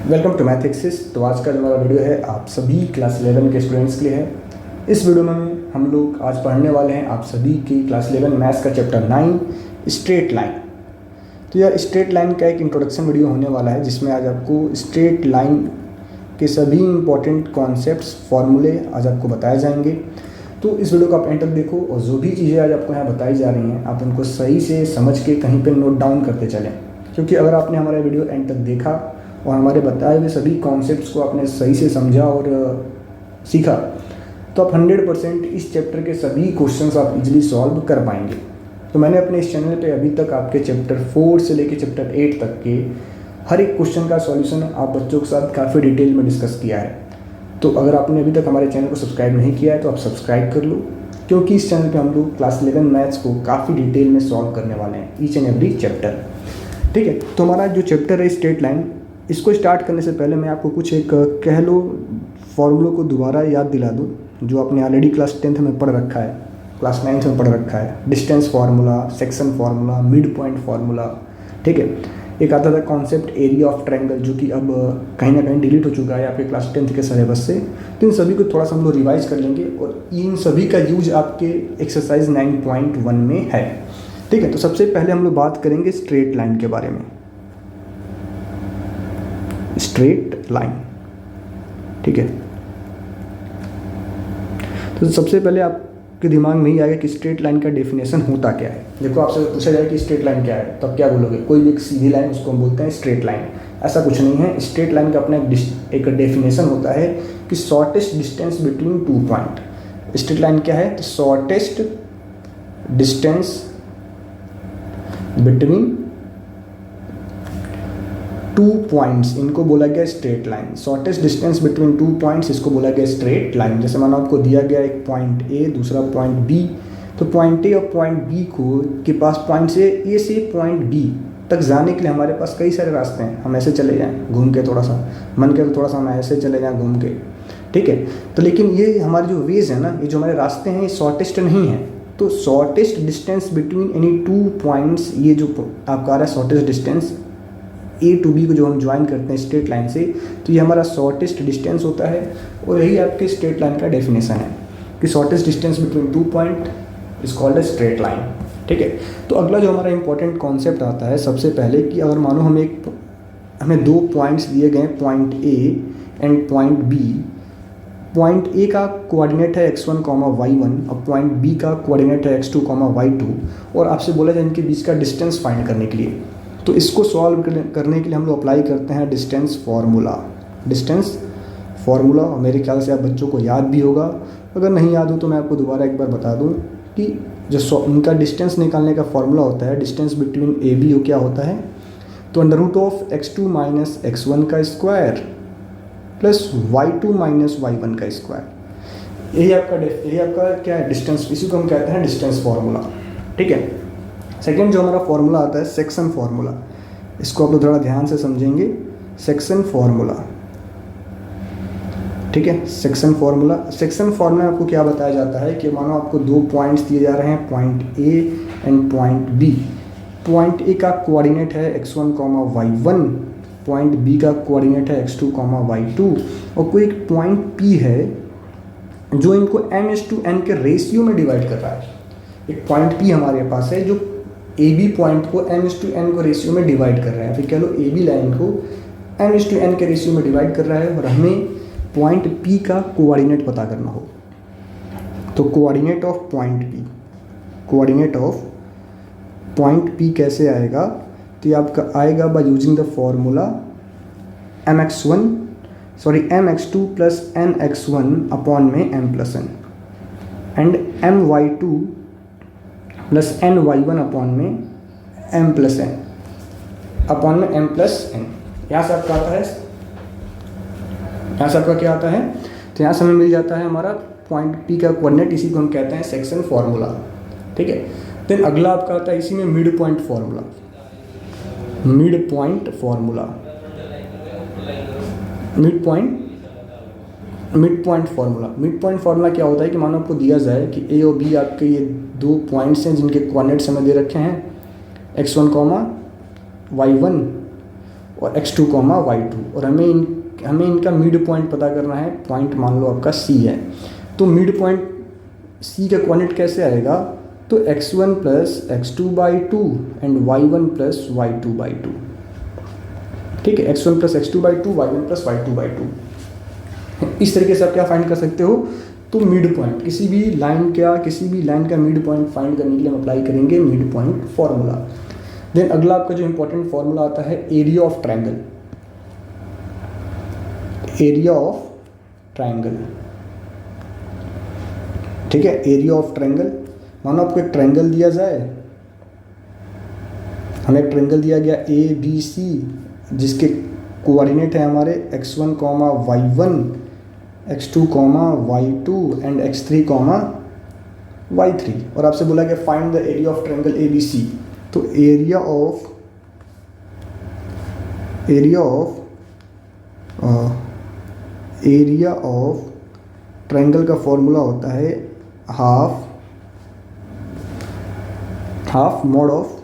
Welcome to math axis. तो आज का जो हमारा वीडियो है आप सभी क्लास 11 के स्टूडेंट्स के लिए है। इस वीडियो में हम लोग आज पढ़ने वाले हैं आप सभी की क्लास 11 मैथ्स का चैप्टर 9 स्ट्रेट लाइन। तो यह स्ट्रेट लाइन का एक इंट्रोडक्शन वीडियो होने वाला है जिसमें आज आपको स्ट्रेट लाइन के सभी इंपॉर्टेंट कॉन्सेप्ट्स फॉर्मूले आज आपको बताए जाएंगे। तो इस वीडियो को आप एंड तक देखो और जो भी चीज़ें आज आपको यहाँ बताई जा रही हैं आप उनको सही से समझ के कहीं पर नोट डाउन करते चलें, क्योंकि अगर आपने हमारा वीडियो एंड तक देखा और हमारे बताए हुए सभी कॉन्सेप्ट्स को आपने सही से समझा और सीखा तो आप 100% इस चैप्टर के सभी क्वेश्चंस आप इजीली सॉल्व कर पाएंगे। तो मैंने अपने इस चैनल पे अभी तक आपके चैप्टर 4 से लेकर चैप्टर 8 तक के हर एक क्वेश्चन का सॉल्यूशन आप बच्चों के साथ काफ़ी डिटेल में डिस्कस किया है। तो अगर आपने अभी तक हमारे चैनल को सब्सक्राइब नहीं किया है तो आप सब्सक्राइब कर लो, क्योंकि इस चैनल पर हम लोग क्लास 11 मैथ्स को काफ़ी डिटेल में सॉल्व करने वाले हैं, ईच एंड एवरी चैप्टर। ठीक है, तो हमारा जो चैप्टर है स्ट्रेट लाइन, इसको स्टार्ट करने से पहले मैं आपको कुछ एक कह लो फॉर्मूलों को दोबारा याद दिला दूँ जो आपने ऑलरेडी क्लास 10th में पढ़ रखा है, क्लास 9th में पढ़ रखा है। Distance formula, section formula, mid point formula. ठीक है, एक आता था कॉन्सेप्ट एरिया ऑफ ट्रायंगल जो कि अब कहीं ना कहीं डिलीट हो चुका है आपके क्लास 10th के सिलेबस से। तो इन सभी को थोड़ा सा हम लोग रिवाइज कर लेंगे और इन सभी का यूज आपके एक्सरसाइज 9.1 में है। ठीक है, तो सबसे पहले हम लोग बात करेंगे स्ट्रेट लाइन के बारे में। स्ट्रेट लाइन, ठीक है, तो सबसे पहले आपके दिमाग में ही आएगा कि स्ट्रेट लाइन का डेफिनेशन होता क्या है। देखो, आपसे पूछा जाए कि स्ट्रेट लाइन क्या है तो आप क्या बोलोगे? कोई भी एक सीधी लाइन, उसको हम बोलते हैं स्ट्रेट लाइन। ऐसा कुछ नहीं है। स्ट्रेट लाइन का अपना एक डेफिनेशन होता है कि shortest distance between two point. Straight line क्या है? Shortest distance between two points, इनको बोला गया straight line. Shortest distance between two points, इसको बोला गया स्ट्रेट लाइन। जैसे मानो आपको दिया गया एक पॉइंट ए, दूसरा पॉइंट बी, तो पॉइंट ए और पॉइंट बी को के पास पॉइंट ए से पॉइंट बी तक जाने के लिए हमारे पास कई सारे रास्ते हैं। हम ऐसे चले जाएं घूम के, थोड़ा सा मन करे तो थोड़ा सा हम ऐसे चले जाएं घूम के, ठीक है। तो लेकिन ये हमारे जो वेज है ना, ये जो हमारे रास्ते हैं, ये शॉर्टेस्ट नहीं है। तो shortest distance between any two points, ये जो आपका आ रहा है shortest distance A to B को जो हम ज्वाइन करते हैं स्ट्रेट लाइन से, तो ये हमारा शॉर्टेस्ट डिस्टेंस होता है। और यही आपके स्ट्रेट लाइन का डेफिनेशन है कि shortest distance between two point is called a straight line. ठीक है, तो अगला जो हमारा इंपॉर्टेंट कॉन्सेप्ट आता है सबसे पहले कि अगर मानो हमें दो पॉइंट्स दिए गए, point A and point B. Point A का कोऑर्डिनेट है x1, y1 और पॉइंट बी का कोऑर्डिनेट है x2, y2, और आपसे बोला जाए इनके बीच का डिस्टेंस फाइंड करने के लिए। तो इसको सॉल्व करने के लिए हम लोग अप्लाई करते हैं डिस्टेंस फार्मूला। डिस्टेंस फार्मूला मेरे ख्याल से आप बच्चों को याद भी होगा, अगर नहीं याद हो तो मैं आपको दोबारा एक बार बता दूं कि जो उनका डिस्टेंस निकालने का फार्मूला होता है, डिस्टेंस बिटवीन ए बी हो क्या होता है, तो under root of x2 minus x1 का square plus y2 minus y1 का स्क्वायर। यही आपका क्या है? डिस्टेंस। इसी को हम कहते हैं डिस्टेंस फार्मूला। ठीक है, सेकेंड जो हमारा फार्मूला आता है सेक्शन फार्मूला, इसको आप लोग थोड़ा ध्यान से समझेंगे। सेक्शन फार्मूला, ठीक है, सेक्शन फार्मूला आपको क्या बताया जाता है कि मानो आपको दो पॉइंट्स दिए जा रहे हैं, point A and point B. Point A का कोऑर्डिनेट है x1, y1, पॉइंट बी का कोऑर्डिनेट है x2, y2, और कोई एक पॉइंट P है जो इनको n/n के रेशियो में डिवाइड कर रहा है। एक पॉइंट P हमारे पास है जो ए बी पॉइंट को n/n को रेशियो में डिवाइड कर रहा है, फिर कह लो ए बी लाइन को n/n के रेशियो में डिवाइड कर रहा है, और हमें पॉइंट P का कोऑर्डिनेट पता करना हो। तो कोऑर्डिनेट ऑफ पॉइंट P कैसे आएगा? तो ये आपका आएगा by using the formula mx2 plus nx1 upon में m plus n and my2 plus ny1 upon में m प्लस n अपॉन में m प्लस n। यहाँ से आपका आता है, यहाँ से आपका क्या आता है? तो यहाँ से हमें मिल जाता है हमारा पॉइंट P का कोऑर्डिनेट, इसी को हम कहते हैं सेक्शन फार्मूला। ठीक है, देन अगला आपका आता है इसी में mid point formula. Mid point formula क्या होता है कि मानो आपको दिया जाए कि ए और बी आपके ये दो पॉइंट्स हैं जिनके कोऑर्डिनेट्स हमें दे रखे हैं x1, y1 और x2, y2, और हमें इनका मिड पॉइंट पता करना है। पॉइंट मान लो आपका C है, तो मिड पॉइंट C का कोऑर्डिनेट कैसे आएगा, तो x1 plus x2/2 and y1 plus y2/2। ठीक है, x1 plus x2/2, y1 plus y2/2। इस तरीके से आप क्या फाइंड कर सकते हो, तो मिड पॉइंट किसी भी लाइन का मिड पॉइंट फाइंड करने के लिए हम अप्लाई करेंगे मिड पॉइंट फॉर्मूला। देन अगला आपका जो इंपॉर्टेंट फॉर्मूला आता है एरिया ऑफ ट्रायंगल। ठीक है, एरिया ऑफ ट्रायंगल, मानो आपको एक ट्रायंगल दिया जाए, हमें एक ट्रायंगल दिया गया ABC, जिसके कोऑर्डिनेट है हमारे x1, y1, x2, y2 and x3, y3, और आपसे बोला गया find the area of triangle ABC। तो एरिया ऑफ ट्रायंगल का फॉर्मूला होता है half mod of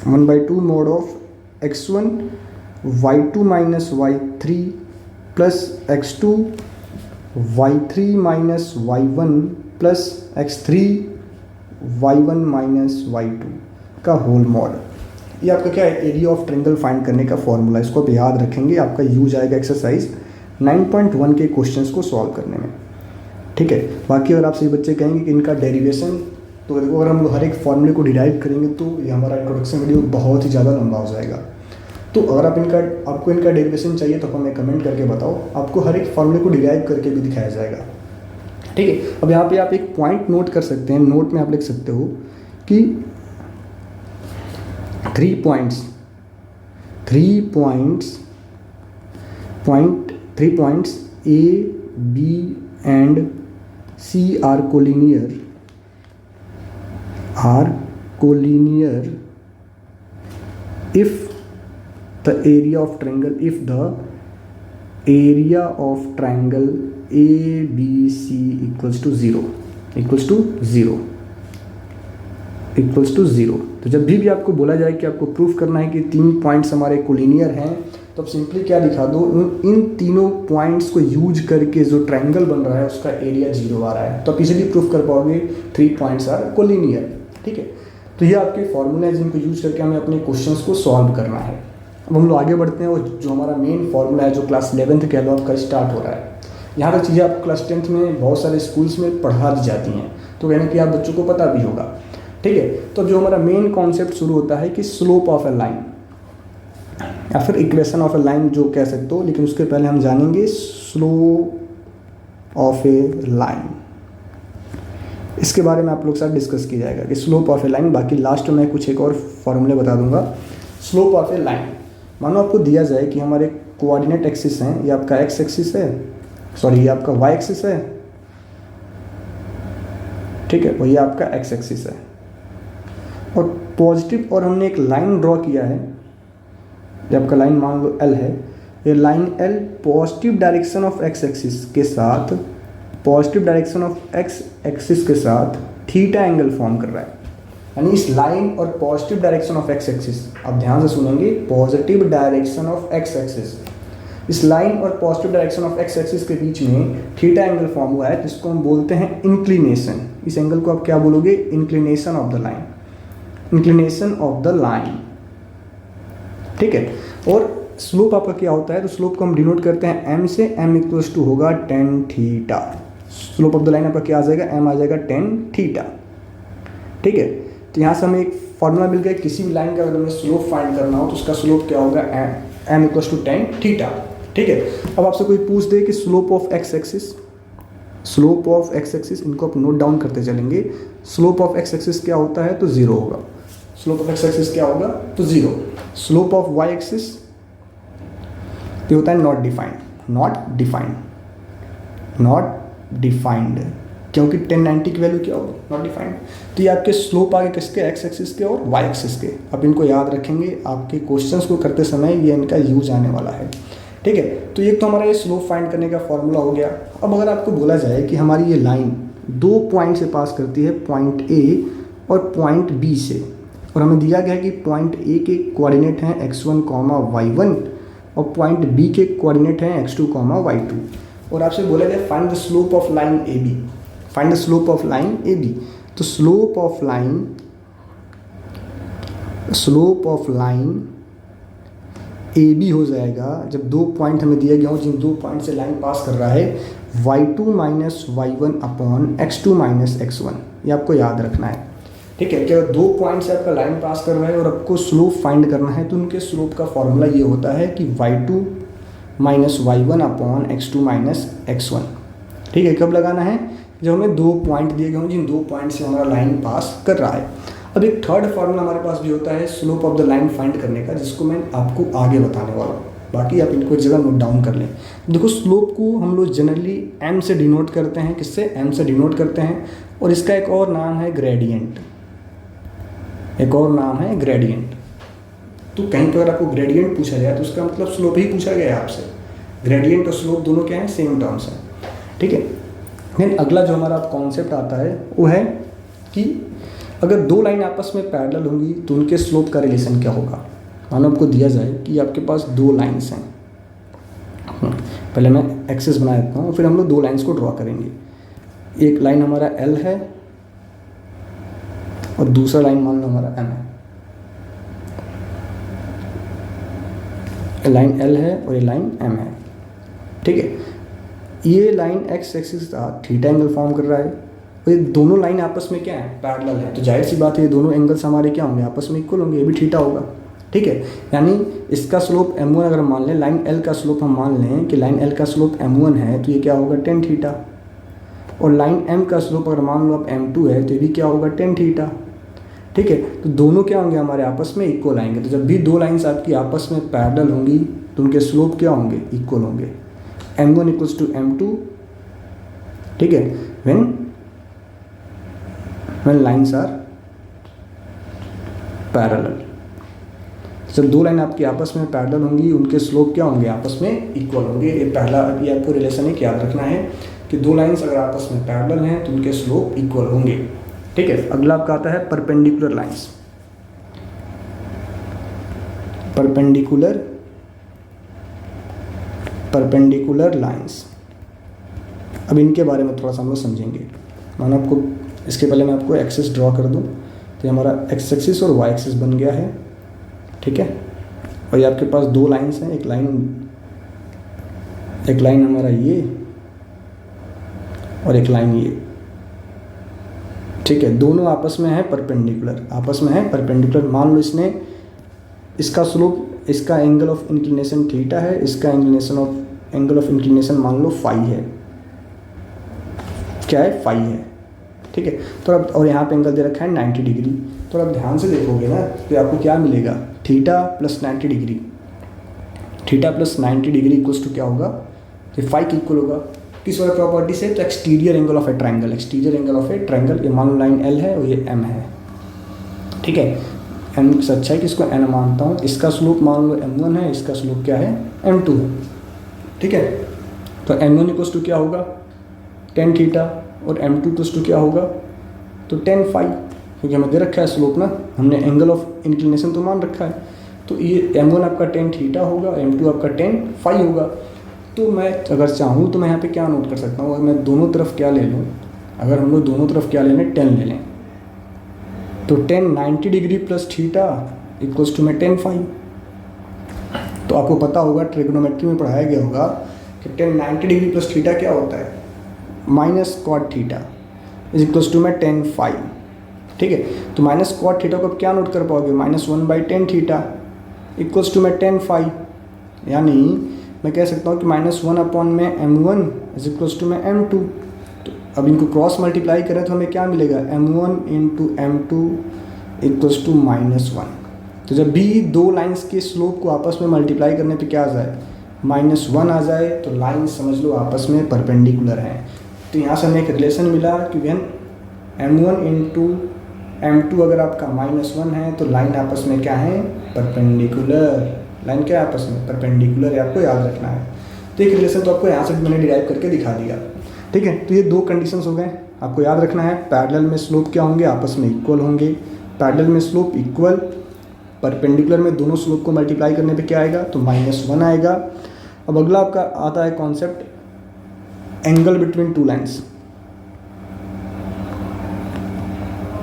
1/2 mod of x1 y2 minus y3 plus x2 y3 minus y1 plus x3 y1 minus y2 का whole mod. ये आपका क्या है, area of triangle find करने का फॉर्मूला। इसको आप याद रखेंगे, आपका यूज आएगा एक्सरसाइज 9.1 के क्वेश्चंस को सॉल्व करने में। ठीक है, बाकी अगर आपसे बच्चे कहेंगे कि इनका डेरिवेशन, तो देखो अगर हम हर एक फॉर्मूले को डिराइव करेंगे तो ये हमारा इंट्रोडक्शन वीडियो बहुत ही ज़्यादा लंबा हो जाएगा। तो अगर आपको इनका डेरिवेशन चाहिए तो हमें कमेंट करके बताओ, आपको हर एक फॉर्मूले को डिराइव करके भी दिखाया जाएगा। ठीक है, अब यहाँ पे आप एक पॉइंट नोट कर सकते हैं। नोट में आप लिख सकते हो कि 3 points A, B and C are collinear if the area of triangle ABC equals to 0 तो जब भी आपको बोला जाए कि आपको प्रूफ करना है कि 3 पॉइंट्स हमारे कोलिनियर हैं, तो आप सिंपली क्या दिखा दो, इन तीनों पॉइंट्स को यूज करके जो ट्रायंगल बन रहा है उसका एरिया 0 आ रहा है, तो आप इजीली प्रूफ कर पाओगे 3 पॉइंट्स आर कोलिनियर। ठीक है, तो ये आपके फॉर्मूला है जिनको यूज करके हमें अपने क्वेश्चंस को सॉल्व करना है। अब हम लोग आगे बढ़ते हैं, वो जो हमारा मेन फॉर्मूला है जो क्लास 11th के अलावा का स्टार्ट हो रहा है। यहाँ पर चीज़ें आपको क्लास 10th में बहुत सारे स्कूल्स में पढ़ा दी जाती हैं, तो कहना कि आप बच्चों को पता भी होगा। ठीक है, तो जो हमारा मेन कॉन्सेप्ट शुरू होता है कि स्लोप ऑफ ए लाइन या फिर इक्वेशन ऑफ ए लाइन जो कह सकते हो, लेकिन उसके पहले हम जानेंगे स्लोप ऑफ ए लाइन। इसके बारे में आप लोग साथ डिस्कस किया जाएगा कि स्लोप ऑफ ए लाइन। बाकी लास्ट में कुछ एक और फॉर्मूले बता दूंगा। स्लोप ऑफ ए लाइन, मानो आपको दिया जाए कि हमारे कोऑर्डिनेट एक्सिस हैं, ये आपका एक्स एक्सिस है, सॉरी ये आपका वाई एक्सिस है, ठीक है, और ये आपका एक्स एक्सिस है, और पॉजिटिव, और हमने एक लाइन ड्रॉ किया है, ये आपका लाइन मान लो एल है, ये line L positive direction of x axis के साथ थीटा एंगल फॉर्म कर रहा है। यानी इस लाइन और positive direction of x axis, आप ध्यान से सुनेंगे, positive direction of x axis, इस लाइन और positive direction of x axis के बीच में थीटा एंगल फॉर्म हुआ है, जिसको हम बोलते हैं इंक्लिनेशन। इस एंगल को आप क्या बोलोगे, इंक्लिनेशन ऑफ द लाइन, ठीक है। और स्लोप आपका क्या होता है, तो स्लोप को हम डिनोट करते हैं एम से, एम इक्वल्स टू होगा tan theta. Slope of the line आपका क्या आ जाएगा, एम आ जाएगा टेन थीटा, ठीक है। तो यहाँ से हमें एक फॉर्मूला मिल गया, किसी भी लाइन का अगर हमें स्लोप फाइंड करना हो तो उसका स्लोप क्या होगा, m equals to tan theta, ठीक है। अब आपसे कोई पूछ दे कि स्लोप ऑफ एक्स एक्सिस, इनको आप नोट डाउन करते चलेंगे। स्लोप ऑफ एक्स एक्सिस क्या होता है, तो 0 होगा। स्लोप ऑफ एक्स एक्सिस क्या होगा, तो 0। स्लोप ऑफ वाई एक्सिस ये होता है नॉट डिफाइंड, क्योंकि 1090 की वैल्यू क्या होगी, नॉट डिफाइंड। तो ये आपके स्लोप आगे किसके, एक्स एक्सिस के और वाई एक्सिस के। अब इनको याद रखेंगे, आपके क्वेश्चंस को करते समय ये इनका यूज आने वाला है, ठीक है। तो ये तो हमारा ये स्लोप फाइंड करने का फॉर्मूला हो गया। अब अगर आपको बोला जाए कि हमारी ये लाइन 2 पॉइंट से पास करती है, पॉइंट ए और पॉइंट बी से, और हमें दिया गया है कि पॉइंट ए के कोऑर्डिनेट हैं x1, y1 और पॉइंट बी के कोऑर्डिनेट हैं x2, y2 और आपसे बोला गया find the slope of line A B, find the slope of line A B. तो slope of line A B हो जाएगा जब दो पॉइंट हमें दिए गए हों, जिन दो पॉइंट से लाइन पास कर रहा है y2 minus y1 upon x2 minus x1, ये आपको याद रखना है। ठीक है, क्या दो पॉइंट से आपका लाइन पास कर रहा है और आपको स्लोप फाइंड करना है, तो उनके स्लोप का फॉर्मूला ये होता है कि y2 minus y1 upon x2 minus x1। ठीक है, कब लगाना है, जब हमें दो पॉइंट दिए गए हों, जिन दो पॉइंट से हमारा लाइन पास कर रहा है। अब एक थर्ड फार्मूला हमारे पास भी होता है slope of the line find करने का, जिसको मैं आपको आगे बताने वाला हूँ, बाकी आप इनको एक जगह नोट डाउन कर लें। देखो, स्लोप को हम लोग जनरली m से डिनोट करते हैं, किससे, m से डिनोट करते हैं, और इसका एक और नाम है ग्रेडियंट, एक और नाम है ग्रेडियंट। तो कहीं पर अगर आपको ग्रेडियंट पूछा जाए तो उसका मतलब स्लोप ही पूछा गया है आपसे। ग्रेडियंट और स्लोप दोनों क्या है, सेम टर्म्स हैं। ठीक है, देन अगला जो हमारा कॉन्सेप्ट आता है वो है कि अगर दो लाइन आपस में पैरेलल होंगी तो उनके स्लोप का रिलेशन क्या होगा। मानो आपको दिया जाए कि आपके पास दो लाइंस हैं, पहले मैं एक्सिस बना देता हूँ, फिर हम लोग दो लाइंस को ड्रॉ करेंगे। एक लाइन हमारा L है और दूसरा लाइन मान लो हमारा M है। लाइन L है और ये लाइन M है। ठीक है, ये लाइन x एक्सिस का थीटा एंगल फॉर्म कर रहा है और ये दोनों लाइन आपस में क्या है, पैरेलल है, तो जाहिर सी बात है ये दोनों एंगल्स हमारे क्या होंगे, आपस में इक्वल होंगे, ये भी थीटा होगा। ठीक है, यानी इसका स्लोप m1 अगर मान लें, लाइन L का स्लोप हम मान लें कि लाइन L का स्लोप m1 है, तो ये क्या होगा, tan थीटा, और लाइन M का स्लोप अगर मान लो अब m2 है तो ये भी क्या होगा, tan थीटा। ठीक है, तो दोनों क्या होंगे, हमारे आपस में इक्वल आएंगे। तो जब भी दो लाइंस आपकी आपस में पैरेलल होंगी तो उनके स्लोप क्या होंगे, इक्वल होंगे, m1 इक्वल्स टू m2। ठीक है, when lines are parallel, जब दो लाइन आपकी आपस में पैरेलल होंगी उनके स्लोप क्या होंगे, आपस में इक्वल होंगे। ये पहला ये आपको रिलेशन एक याद रखना है कि दो लाइंस अगर आपस में पैरेलल हैं तो उनके स्लोप इक्वल होंगे। ठीक है, अगला आपका आता है परपेंडिकुलर लाइंस। परपेंडिकुलर लाइंस, अब इनके बारे में थोड़ा सा हम लोग समझेंगे। मानो आपको इसके पहले मैं आपको एक्सिस ड्रॉ कर दूं, तो हमारा एक्स एक्सिस और वाई एक्सिस बन गया है। ठीक है, और ये आपके पास दो लाइंस हैं, एक लाइन हमारा ये और एक लाइन ये। ठीक है, दोनों आपस में है परपेंडिकुलर, मान लो इसका स्लोप, इसका एंगल ऑफ इंक्लिनेशन थीटा है, इसका एंगल ऑफ इंक्लिनेशन मान लो फाई है, क्या है, फाई है। ठीक है, तो अब और यहाँ पे एंगल दे रखा है 90 डिग्री। तो अब ध्यान से देखोगे ना तो आपको क्या मिलेगा, theta plus 90 degree, theta plus 90 degree equals to क्या होगा, तो फाई की इक्वल होगा किस वाले प्रॉपर्टी से, तो exterior angle of A triangle, ये मान लो लाइन L है और ये M है। ठीक है, M से अच्छा है कि इसको N मानता हूँ, इसका स्लोप मान लो M1 है, इसका स्लोप क्या है, M2 है। ठीक है, तो M1 इक्वल्स टू क्या होगा, tan थीटा, और m2 इक्वल्स टू क्या होगा, तो tan फाई, क्योंकि हमें दे रखा है स्लोप ना, हमने एंगल ऑफ इंक्लिनेशन तो मान रखा है। तो ये m1 आपका tan थीटा होगा, m2 आपका tan फाई होगा। तो मैं अगर चाहूँ तो मैं यहाँ पे क्या नोट कर सकता हूँ, अगर मैं दोनों तरफ क्या ले लूँ, अगर हम लोग दोनों तरफ क्या ले लें, tan ले लें, तो tan 90 degree plus theta equals to में tan फाई। तो आपको पता होगा, ट्रिग्नोमेट्री में पढ़ाया गया होगा कि tan 90 डिग्री प्लस थीटा क्या होता है, minus cot theta is equals to में tan फाई। ठीक है, तो माइनस कॉट थीटा को आप क्या नोट कर पाओगे, -1/tan थीटा इक्वल्स टू में tan फाई। यानी मैं कह सकता हूँ कि -1 अपॉन में m1 इज इक्वल्स टू में m2। तो अब इनको क्रॉस मल्टीप्लाई करें तो हमें क्या मिलेगा, m1 into m2 equals to -1। तो जब भी दो लाइंस के स्लोप को आपस में मल्टीप्लाई करने पे क्या आ जाए, -1 आ जाए, तो लाइन समझ लो आपस में परपेंडिकुलर हैं। तो यहाँ से हमें एक रिलेशन मिला कि व्हेन m1 इंटू m2 अगर आपका -1 है तो लाइन आपस में क्या है, परपेंडिकुलर। लाइन क्या है, आपस में परपेंडिकुलर है, आपको याद रखना है। तो एक रिलेशन तो आपको यहाँ से मैंने डिराइव करके दिखा दिया। ठीक है, तो ये दो कंडीशंस हो गए, आपको याद रखना है। पैरेलल में स्लोप क्या होंगे, आपस में इक्वल होंगे, पैरेलल में स्लोप इक्वल, परपेंडिकुलर में दोनों स्लोप को मल्टीप्लाई करने पे क्या आएगा, तो -1 आएगा। अब अगला आपका आता है concept angle between two lines.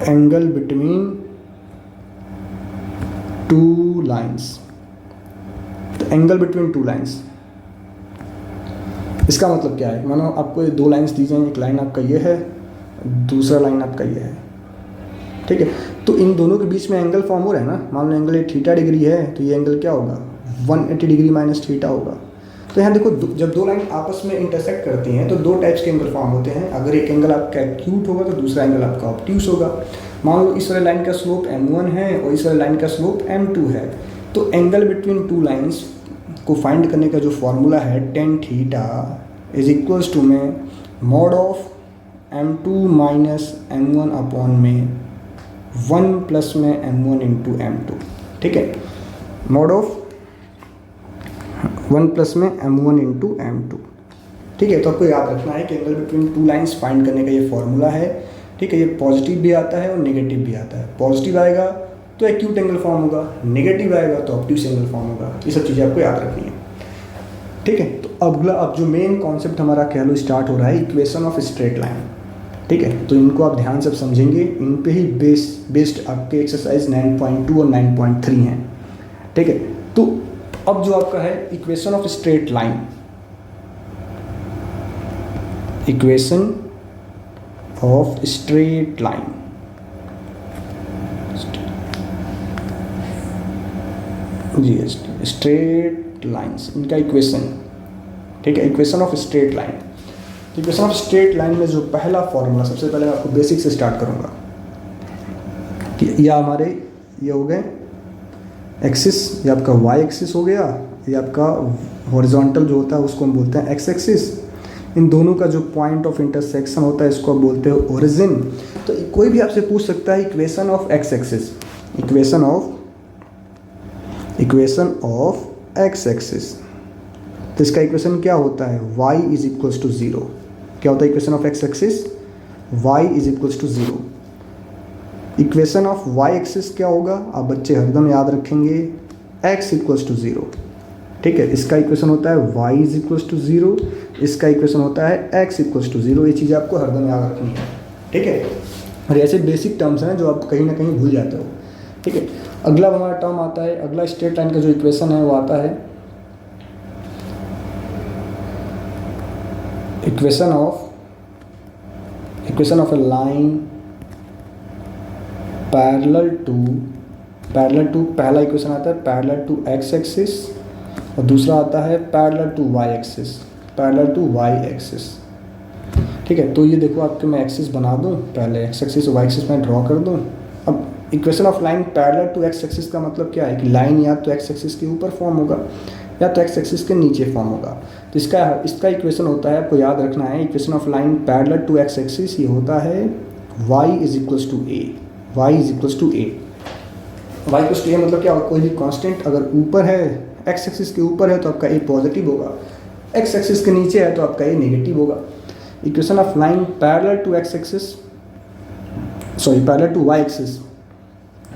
Angle between two lines, तो एंगल बिटवीन टू लाइन्स इसका मतलब क्या है, मानो आपको ये दो लाइन्स दी जाएं, एक लाइन आपका ये है, दूसरा लाइन आपका ये है, ठीक है। तो इन दोनों के बीच में एंगल फॉर्म हो रहा है ना, मान लो एंगल ये थीटा डिग्री है, तो ये एंगल क्या होगा, 180 डिग्री माइनस थीटा होगा। तो यहाँ देखो जब दो लाइन आपस में इंटरसेक्ट करती हैं तो दो टाइप्स के एंगल फॉर्म होते हैं। अगर एक एंगल आपका एक्यूट होगा तो दूसरा एंगल आपका ऑब्ट्यूस होगा। मान लो इस वाले लाइन का स्लोप m1 है और इस वाले लाइन का स्लोप m2 है, तो एंगल बिटवीन टू लाइन्स को फाइंड करने का जो फॉर्मूला है tan theta is equals to में mod of m2 minus m1 upon में 1 प्लस में m1 इंटू m2, ठीक है, मॉड ऑफ 1 प्लस में m1 इंटू m2, ठीक है। तो आपको याद रखना है कि angle between two lines find करने का ये फॉर्मूला है, ठीक है। ये पॉजिटिव भी आता है और नेगेटिव भी आता है। पॉजिटिव आएगा तो एक्यूट एंगल फॉर्म होगा, नेगेटिव आएगा तो ऑब्ट्यूस एंगल फॉर्म होगा। ये सब चीज़ें आपको याद रखनी है, ठीक है। तो अगला अब जो मेन कॉन्सेप्ट हमारा कह लो स्टार्ट हो रहा है, इक्वेशन ऑफ स्ट्रेट लाइन, ठीक है। तो इनको आप ध्यान से समझेंगे, इन पे ही बेस्ड आपके एक्सरसाइज 9.2 और 9.3 हैं, ठीक है। तो अब जो आपका है equation of straight line, equation of straight line, जी स्ट्रेट लाइंस, इनका इक्वेशन, ठीक है, equation of straight line. Equation of straight line में जो पहला फॉर्मूला, सबसे पहले मैं आपको बेसिक से स्टार्ट करूंगा कि ये हमारे ये हो गए एक्सिस, ये आपका वाई एक्सिस हो गया, ये आपका हॉरिजॉन्टल जो होता है उसको हम बोलते हैं एक्स एक्सिस। इन दोनों का जो पॉइंट ऑफ इंटरसेक्शन होता है इसको आप बोलते हो ओरिजिन। तो कोई भी आपसे पूछ सकता है equation of x axis, equation of x axis, तो इसका इक्वेशन क्या होता है, y इज इक्वल्स टू 0। क्या होता है equation of x axis, y is equals to 0। Equation of y axis क्या होगा, आप बच्चे हरदम याद रखेंगे, x इक्वल्स टू 0, ठीक है। इसका इक्वेशन होता है y इज इक्वल्स टू 0, इसका इक्वेशन होता है x इक्वल्स टू 0। ये चीज़ें आपको हरदम याद रखनी है, ठीक है। और ऐसे बेसिक टर्म्स हैं जो आप कहीं ना कहीं भूल जाते हो, ठीक है। अगला हमारा टर्म आता है, अगला स्ट्रेट लाइन का जो इक्वेशन है वो आता है equation of a line parallel to, पहला इक्वेशन आता है पैरेलल टू एक्स एक्सिस और दूसरा आता है पैरेलल टू वाई एक्सिस, ठीक है। तो ये देखो आपके मैं एक्सिस बना दूं, पहले एक्स एक्सिस और वाई एक्सिस मैं ड्रॉ कर दूं। अब equation of line parallel to x axis का मतलब क्या है कि लाइन या तो एक्स एक्सिस के ऊपर फॉर्म होगा या तो एक्स एक्सिस के नीचे फॉर्म होगा। तो इसका इक्वेशन होता है, आपको याद रखना है, equation of line parallel to x axis ये होता है y is equals to A, Y equals to A मतलब क्या, कोई भी कांस्टेंट अगर ऊपर है, एक्स एक्सिस के ऊपर है तो आपका ए पॉजिटिव होगा, एक्स एक्सिस के नीचे है तो आपका ए नेगेटिव होगा। Equation of line parallel to parallel to y axis,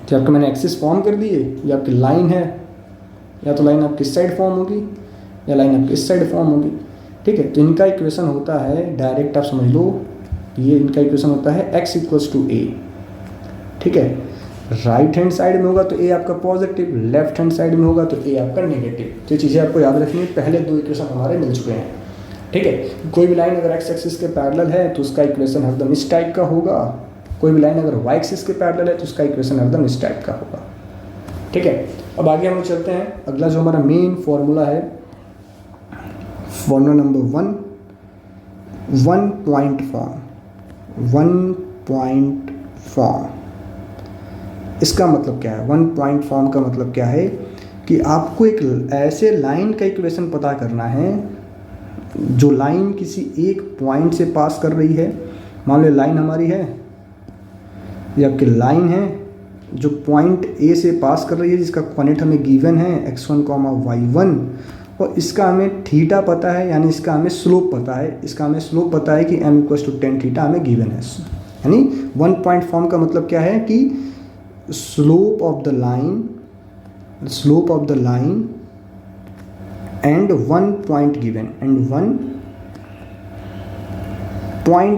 तो आपका मैंने एक्सिस फॉर्म कर दिए, ये आपकी लाइन है, या तो लाइन आपकी इस साइड फॉर्म होगी या लाइन आपकी इस साइड फॉर्म होगी, ठीक है। तो इनका इक्वेशन होता है, डायरेक्ट आप समझ लो, ये इनका इक्वेशन होता है x इक्वल्स टू ए, ठीक है। राइट हैंड साइड में होगा तो ए आपका पॉजिटिव, लेफ्ट हैंड साइड में होगा तो ए आपका नेगेटिव। तो ये चीज़ें आपको याद रखनी है, पहले दो इक्वेशन हमारे मिल चुके हैं, ठीक है। कोई भी लाइन अगर एक्स एक्सिस के पैरेलल है तो उसका इक्वेशन हरदम इस टाइप का होगा, कोई भी लाइन अगर वाई एक्सिस के पैरेलल है तो उसका इक्वेशन हरदम इस टाइप का होगा, ठीक है। अब आगे हम लोग चलते हैं, अगला जो हमारा मेन फॉर्मूला है, formula number 1, one point form. इसका मतलब क्या है, वन पॉइंट फॉर्म का मतलब क्या है कि आपको एक ऐसे लाइन का इक्वेशन पता करना है जो लाइन किसी एक पॉइंट से पास कर रही है। मान लो लाइन हमारी है, ये आपकी लाइन है जो पॉइंट ए से पास कर रही है, जिसका कोऑर्डिनेट हमें गिवन है x1, y1, और इसका हमें थीटा पता है, यानी इसका हमें स्लोप पता है। इसका हमें स्लोप पता है कि m = tan थीटा हमें गिवन है। यानी वन पॉइंट फॉर्म का मतलब क्या है कि slope of the line and one point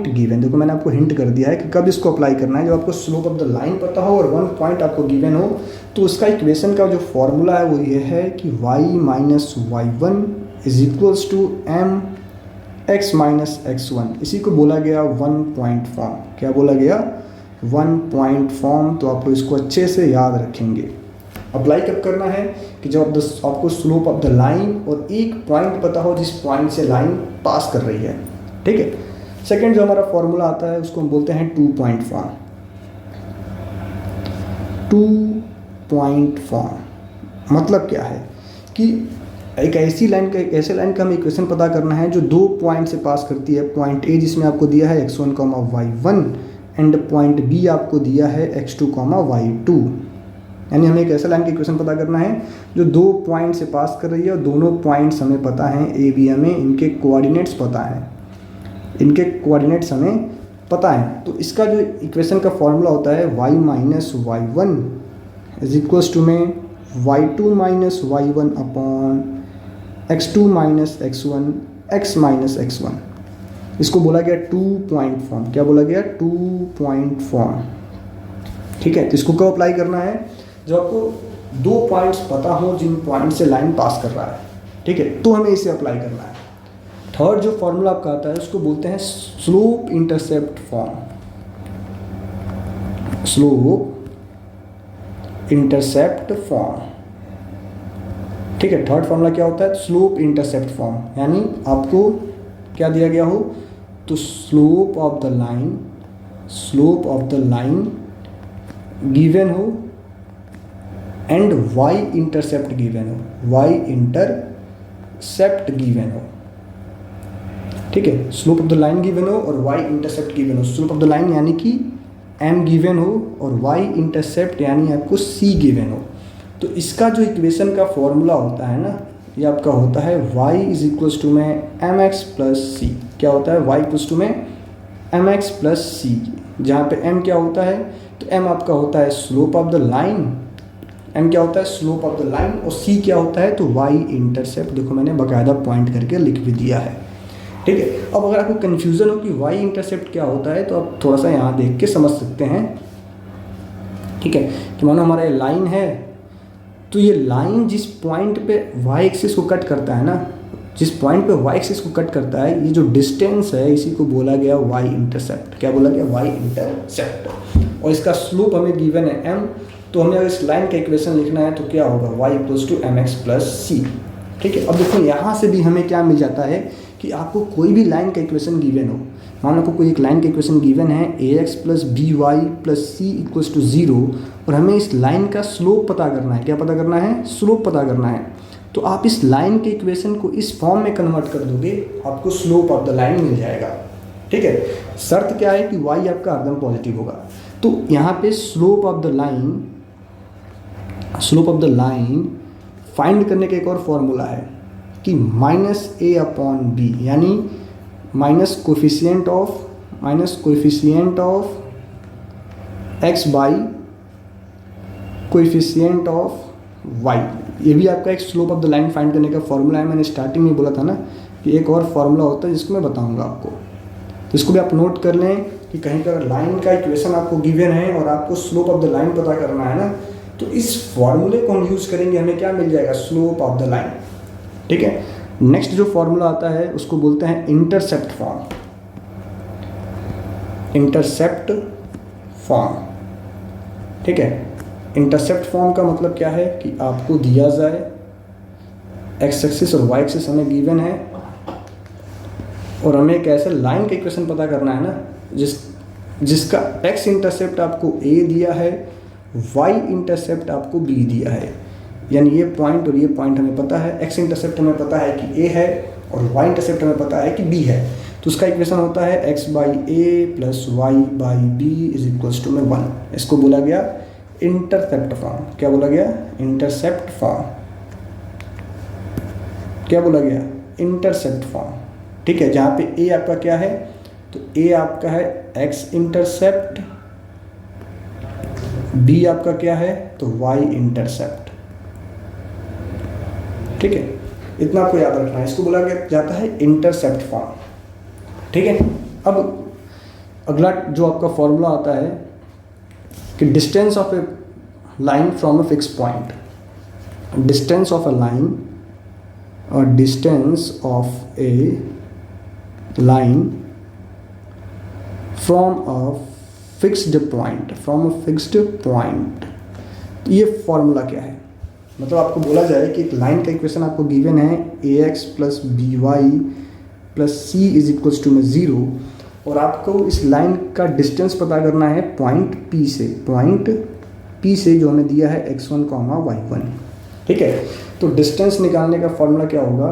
given. देखो मैंने आपको हिंट कर दिया है कि कब इसको अप्लाई करना है, जब आपको स्लोप ऑफ द लाइन पता हो और वन पॉइंट आपको गिवन हो। तो उसका इक्वेशन का जो फॉर्मूला है वो ये है कि y minus y1 is equals to m x minus x1। इसी को बोला गया वन पॉइंट फॉर्म। क्या बोला गया? One point form. तो आपको इसको अच्छे से याद रखेंगे। अप्लाई कब करना है कि जब आपको स्लोप ऑफ द लाइन और एक पॉइंट पता हो जिस पॉइंट से लाइन पास कर रही है। ठीक है। सेकंड जो हमारा फॉर्मूला आता है उसको हम बोलते हैं two point form. Two point form मतलब क्या है कि एक ऐसे लाइन का हमें इक्वेशन पता करना है जो दो पॉइंट से पास करती है। पॉइंट ए जिसमें आपको दिया है x1, y1 and point B आपको दिया है x2, y2। यानी हमें एक ऐसा लाइन का इक्वेशन पता करना है जो दो पॉइंट से पास कर रही है और दोनों पॉइंट्स हमें पता हैं, ए बी हमें इनके कोऑर्डिनेट्स पता हमें पता है। तो इसका जो इक्वेशन का फॉर्मूला होता है y minus y1 is equals to में y2 minus y1 upon x2 minus x1 x minus x1। इसको बोला गया टू पॉइंट फॉर्म। क्या बोला गया? Two point form. ठीक है। तो इसको कब अप्लाई करना है? जब आपको दो पॉइंट्स पता हो जिन पॉइंट से लाइन पास कर रहा है। ठीक है। तो हमें इसे अप्लाई करना है। थर्ड जो फॉर्मूला आपका आता है उसको बोलते हैं slope intercept form. Slope intercept form. ठीक है। थर्ड फॉर्मूला क्या होता है? Slope intercept form. यानी आपको क्या दिया गया हो तो slope of the line given हो एंड y इंटरसेप्ट गिवन हो। ठीक है। Slope of the line given हो और y इंटरसेप्ट गिवन हो। स्लोप ऑफ द लाइन यानी कि m गिवन हो और y इंटरसेप्ट यानी आपको c गिवन हो। तो इसका जो इक्वेशन का फॉर्मूला होता है ना, ये आपका होता है y इज इक्वल्स टू में mx प्लस सी। क्या होता है? y इक्वल्स टू में mx प्लस सी, जहाँ पे m क्या होता है तो m आपका होता है slope of the line. m क्या होता है? Slope of the line. और c क्या होता है तो y इंटरसेप्ट। देखो मैंने बाकायदा पॉइंट करके लिख भी दिया है। ठीक है। अब अगर आपको कन्फ्यूज़न हो कि y इंटरसेप्ट क्या होता है तो आप थोड़ा सा यहाँ देख के समझ सकते हैं। ठीक है। कि मानो हमारा ये लाइन है, तो ये लाइन जिस पॉइंट पे y एक्सिस को कट करता है ना, जिस पॉइंट पे y एक्सिस को कट करता है, ये जो डिस्टेंस है इसी को बोला गया y इंटरसेप्ट। क्या बोला गया? y intercept. और इसका स्लोप हमें गिवन है m। तो हमें अगर इस लाइन का इक्वेशन लिखना है तो क्या होगा? y equals to mx plus C. ठीक है। अब देखो यहाँ से भी हमें क्या मिल जाता है कि आपको कोई भी लाइन का इक्वेशन गिवन हो। मान लो आपको कोई एक लाइन का इक्वेशन गिवन है ax plus B Y plus c equals to 0 और हमें इस लाइन का स्लोप पता करना है। क्या पता करना है? स्लोप पता करना है। तो आप इस लाइन के इक्वेशन को इस फॉर्म में कन्वर्ट कर दोगे, आपको स्लोप ऑफ द लाइन मिल जाएगा। ठीक है। शर्त क्या है कि y आपका हरदम पॉजिटिव होगा। तो यहाँ पे slope of the line find करने का एक और फॉर्मूला है कि माइनस ए अपॉन बी, यानी minus coefficient of x by coefficient of y. ये भी आपका एक slope of the line find करने का फॉर्मूला है। मैंने स्टार्टिंग में बोला था ना कि एक और फॉर्मूला होता है जिसको मैं बताऊंगा आपको। तो इसको भी आप नोट कर लें कि कहीं पर लाइन का इक्वेशन आपको गिवन है और आपको स्लोप ऑफ द लाइन पता करना है ना, तो इस फॉर्मूले को हम यूज़ करेंगे, हमें क्या मिल जाएगा? Slope of the line. ठीक है। नेक्स्ट जो फॉर्मूला आता है उसको बोलते हैं इंटरसेप्ट फॉर्म। ठीक है। इंटरसेप्ट फॉर्म का मतलब क्या है कि आपको दिया जाए एक्स एक्सिस और वाई एक्सिस हमें गिवन है और हमें एक ऐसे लाइन का इक्वेशन पता करना है ना जिसका एक्स इंटरसेप्ट आपको ए दिया है, वाई इंटरसेप्ट आपको बी दिया है। यानी ये पॉइंट और ये पॉइंट हमें पता है, एक्स इंटरसेप्ट हमें पता है कि ए है और वाई इंटरसेप्ट हमें पता है कि बी है। तो उसका इक्वेशन होता है x by a plus y by b is equals to में 1। इसको बोला गया इंटरसेप्ट फॉर्म। क्या बोला गया? Intercept form. क्या बोला गया? Intercept form. ठीक है। जहाँ पे ए आपका क्या है तो ए आपका है एक्स इंटरसेप्ट, बी आपका क्या है, तो वाई इंटरसेप्ट। ठीक है, इतना आपको याद रखना है, इसको बोला जाता है इंटरसेप्ट फॉर्म। ठीक है, अब अगला जो आपका फॉर्मूला आता है कि distance of a line from a fix point, distance of a line और distance of a line from a fixed point, from a fixed point, ये फॉर्मूला क्या है? मतलब आपको बोला जाए कि एक लाइन का इक्वेशन आपको गिवन है A X plus B Y plus C is equals to में 0, और आपको इस लाइन का डिस्टेंस पता करना है पॉइंट पी से, पॉइंट पी से जो हमें दिया है x1, y1। ठीक है, तो डिस्टेंस निकालने का फॉर्मूला क्या होगा,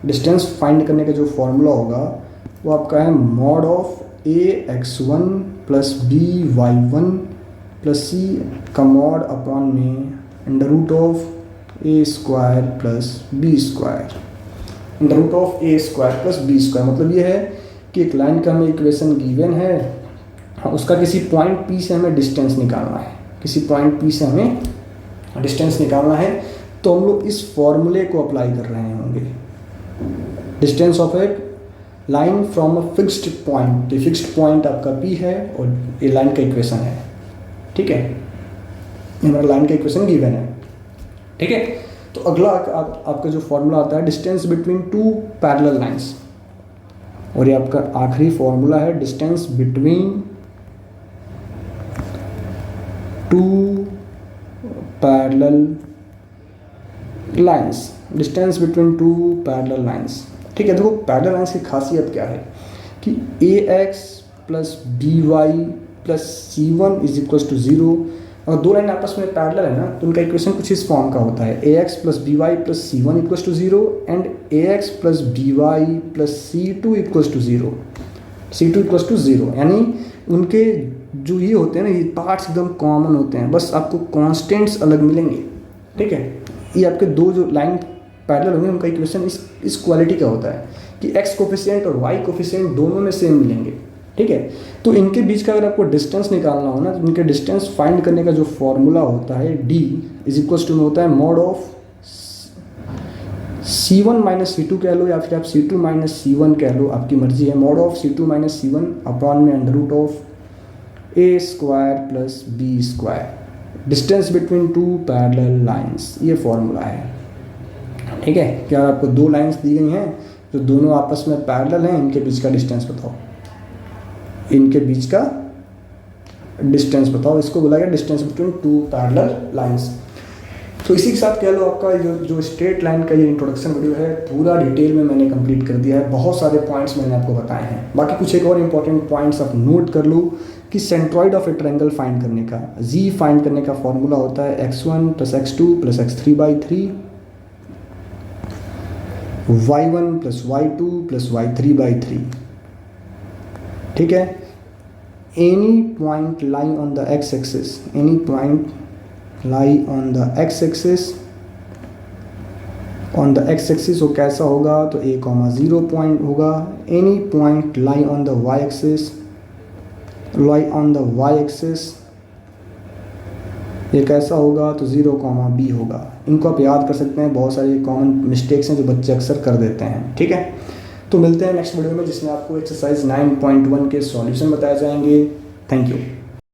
डिस्टेंस फाइंड करने का जो फॉर्मूला होगा वो आपका है mod of A x1 plus B y1 plus C का मॉड अपॉन में under root of A square plus B square, under root of A square plus B square. मतलब ये है कि एक लाइन का हमें इक्वेशन गिवन है, उसका किसी पॉइंट पी से हमें डिस्टेंस निकालना है, किसी पॉइंट पी से हमें डिस्टेंस निकालना है, तो हम लोग इस फॉर्मूले को अप्लाई कर रहे होंगे। Distance of a line from a fixed point, fixed point आपका पी है और ये लाइन का इक्वेशन है। ठीक है, हमारा लाइन का इक्वेशन गिवन है। ठीक है, तो अगला आपका जो फॉर्मूला आता है distance between two parallel lines, और ये आपका आखिरी फॉर्मूला है distance between two parallel lines, distance between two parallel lines. ठीक है, देखो पैरेलल लाइंस की खासियत क्या है कि A X plus B Y plus C one is equal to 0, और दो लाइन आपस में पैरेलल है ना, तो उनका इक्वेशन कुछ इस फॉर्म का होता है, A X plus B Y plus C one equal to 0 and A X plus B Y plus C two equal to 0, C two equal to 0। यानी उनके जो ये होते हैं ना, ये पार्ट्स एकदम कॉमन होते हैं, बस आपको कॉन्स्टेंट्स अलग मिलेंगे। ठीक है, ये आपके दो जो लाइन पैरेलल होंगे उनका इक्वेशन इस क्वालिटी का होता है कि एक्स कोफिशिएंट और वाई कोफिशिएंट दोनों में सेम मिलेंगे। ठीक है, तो इनके बीच का अगर आपको डिस्टेंस निकालना हो ना, तो इनके डिस्टेंस फाइंड करने का जो फॉर्मूला होता है डी इज इक्वल टू में होता है mod of C1 minus C2 कह लो, या फिर आप C2 माइनस C1 कह लो, आपकी मर्जी है। Mod of C2 minus C1 upon में under root of A square plus B square, distance between two parallel lines, ये फॉर्मूला है। ठीक है, क्या आपको दो लाइंस दी गई हैं जो दोनों आपस में पैरेलल हैं, इनके बीच का डिस्टेंस बताओ, इनके बीच का डिस्टेंस बताओ, इसको बोला गया distance between two parallel lines. तो इसी के साथ कह लो आपका जो स्ट्रेट लाइन का ये इंट्रोडक्शन वीडियो है पूरा डिटेल में मैंने कंप्लीट कर दिया है, बहुत सारे पॉइंट्स मैंने आपको बताए हैं। बाकी कुछ एक और इंपॉर्टेंट पॉइंट्स आप नोट कर लो कि centroid of A triangle find करने का, जी फाइंड करने का फॉर्मूला होता है x1 plus x2 plus x3/3, y1 plus y2 plus y3/3। ठीक है, any point lie on the x axis, any point lie on the x axis, on the x axis वो कैसा होगा, तो a, 0 पॉइंट होगा। Any point lie on the y axis, lie on the y axis ये कैसा होगा, तो 0, b होगा। इनको आप याद कर सकते हैं, बहुत सारे कॉमन मिस्टेक्स हैं जो बच्चे अक्सर कर देते हैं। ठीक है, तो मिलते हैं नेक्स्ट वीडियो में जिसमें आपको एक्सरसाइज 9.1 के सॉल्यूशन बताए जाएंगे। Thank you.